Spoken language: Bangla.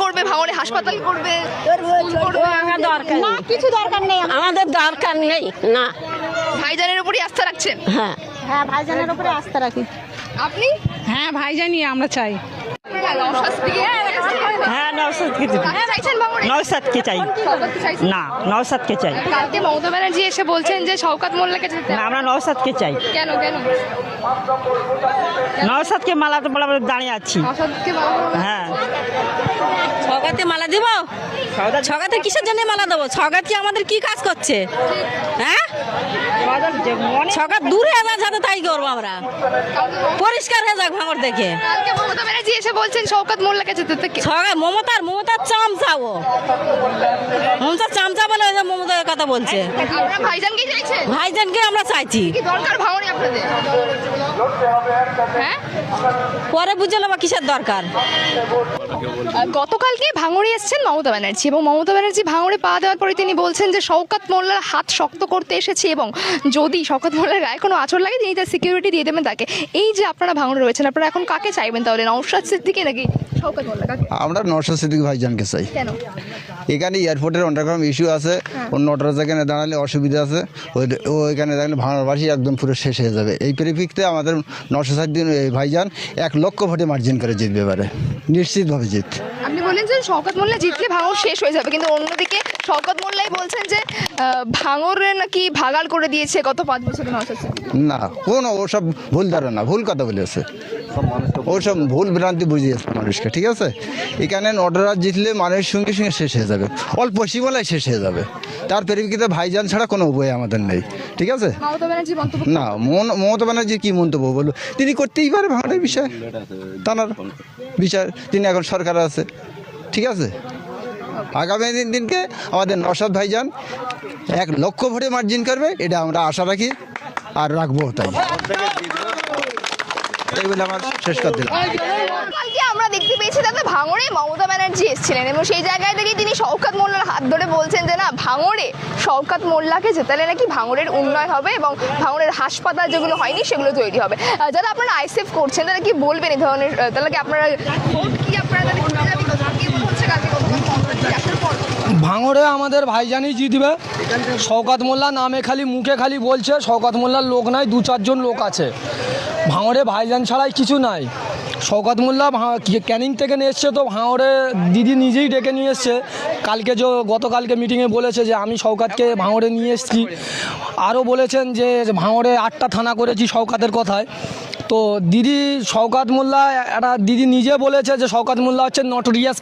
করবে, ভাঙড়ে হাসপাতাল করবে, স্কুল করবে? কিছু দরকার নেই, আমাদের দরকার নেই না। ভাইজানের উপরই আস্থা রাখছেন? হ্যাঁ হ্যাঁ, ভাইজানের উপরে আস্থা রাখি। আপনি? হ্যাঁ, ভাইজানই আমরা চাই। হ্যাঁ, নওশাদকে দিবি। কাকে চাইছেন ভাঙড়ে? নওশাদকে চাই। শওকতকে চাইছেন? না, নওশাদকে চাই। কালকে মমতা ব্যানার্জি এসে বলছেন যে শওকত মোল্লাকে যেতে। না, আমরা নওশাদকে চাই। কেন কেন? নওশাদকে মালাতে বলে দাঁড়িয়ে আছি। নওশাদকে ভালো করে- হ্যাঁ, ছগাতে মালা দিব? ছগাতে কিসের জন্য মালা দেবো? ছগাত কি আমাদের কি কাজ করছে? হ্যাঁ, ছগাত দূরে যাবে, যাতে তাই করবো আমরা, পরিষ্কার হয়ে যাক ভাঙড় দেখে। কালকে মমতা ব্যানার্জি এসে বলছেন শওকত মোল্লাকে যেতে। ছগা মমতার চামচাও, মমতার চামচা বলে ওই যে মমতার কথা বলছে। আপনারা ভাইজানকে চাইছেন? ভাইজানকে আমরা চাইছি। কি দরকার ভাঙড়ে আপনাদের? হ্যাঁ, পরে বুঝে নেবো কিসের দরকার। গতকালকে ভাঙড়ে এসেছেন মমতা ব্যানার্জি এবং মমতা ব্যানার্জি ভাঙড়ে পা দেওয়ার পরে তিনি বলছেন যে শওকত মোল্লার হাত শক্ত করতে এসেছি এবং যদি শওকত মোল্লার গায়ে কোনো আঁচড় লাগে তিনি তার সিকিউরিটি দিয়ে দেবেন তাকে। এই যে আপনারা ভাঙড়ে রয়েছেন, আপনারা এখন কাকে চাইবেন তাহলে? নওশাদ সিদ্দিকী নাকি শওকত মোল্লা? কাকে? আমরা নওশাদ সিদ্দিকী ভাইজানকে চাই। কেন? এখানে এয়ারপোর্টের অন্ডারগ্রাউন্ড ইস্যু আছে, অন্য অটোর যেখানে দাঁড়ালে অসুবিধা আছে, ওইখানে দাঁড়ালে ভাঙড়বাসী একদম পুরো শেষ হয়ে যাবে। এই পরিপ্রেক্ষিতে আমাদের নওশাদ সিদ্দিকী ভাইজান 1 লক্ষ ভোটে মার্জিন করে জিতবে, এবারে নিশ্চিতভাবে জিত। আপনি বললেন যে শওকত মোল্লা জিতলে ভাঙড় শেষ হয়ে যাবে, কিন্তু অন্যদিকে শওকত মোল্লাই বলছেন যে ভাঙড়ে নাকি ভাগাল করে দিয়েছে গত 5 বছরে নওশাদ সিদ্দিকী। না, কোনো ওসব ভুল ধারণা, ভুল কথা বলেছে, ওসব ভুল ভ্রান্তি বুঝিয়েছে মানুষকে। ঠিক আছে, এখানে নটরাজ জিতলে মানুষের সঙ্গে সঙ্গে শেষ হয়ে যাবে, অল্প সীমালায় শেষ হয়ে যাবে। তার পরিপ্রেক্ষিতে ভাইজান ছাড়া কোনো উপায় আমাদের নেই। ঠিক আছে, মমতা ব্যানার্জি মন্তব্য না মমতা ব্যানার্জির কী মন্তব্য বললো, তিনি করতেই পারে ভাঙড়ের বিষয়, তার বিষয়, তিনি এখন সরকার আছে। ঠিক আছে, আগামী দিনকে আমাদের নওশাদ ভাইজান 1 লক্ষ ভোটে মার্জিন করবে, এটা আমরা আশা রাখি আর রাখবো। তাই এই বলে আমার শেষ করে দিলাম। কালকে আমরা দেখতে পেয়েছি দাদা ভাঙড়ে মমতা ব্যানার্জি এসেছিলেন এবং সেই জায়গায় থেকে তিনি শওকত মোল্লার হাত ধরে বলছেন যে না, ভাঙড়ে শওকত মোল্লাকে জেতালে নাকি ভাঙড়ের উন্নয়ন হবে এবং ভাঙড়ের হাসপাতাল যেগুলো হয়নি সেগুলো তৈরি হবে। যারা আপনারা আইসেফ করছেন তারা কি বলবেন এই ধরনের? তাহলে কি আপনারা ভোট কি আপনারা তাহলে ঘুরে যাবে? কি মনে হচ্ছে কালকে আসার পর? ভাঙড়ে আমাদের ভাইজানই জিতবে। শওকত মোল্লা নামে খালি মুখে খালি বলছে, শওকত মোল্লার লোক নাই, 2-4 জন লোক আছে। ভাঙড়ে ভাইজান ছাড়াই কিছু নাই। শওকত মোল্লা ক্যানিং থেকে নিয়ে এসছে, তো ভাঙড়ে দিদি নিজেই ডেকে নিয়ে এসছে। গতকালকে মিটিংয়ে বলেছে যে আমি শওকতকে ভাঙড়ে নিয়ে এসেছি। আরও বলেছেন যে ভাঙড়ে 8টা থানা করেছি শওকতের কথায়। তো দিদি শওকত মোল্লা, দিদি নিজে বলেছে যে শওকত মোল্লা হচ্ছে নটোরিয়াস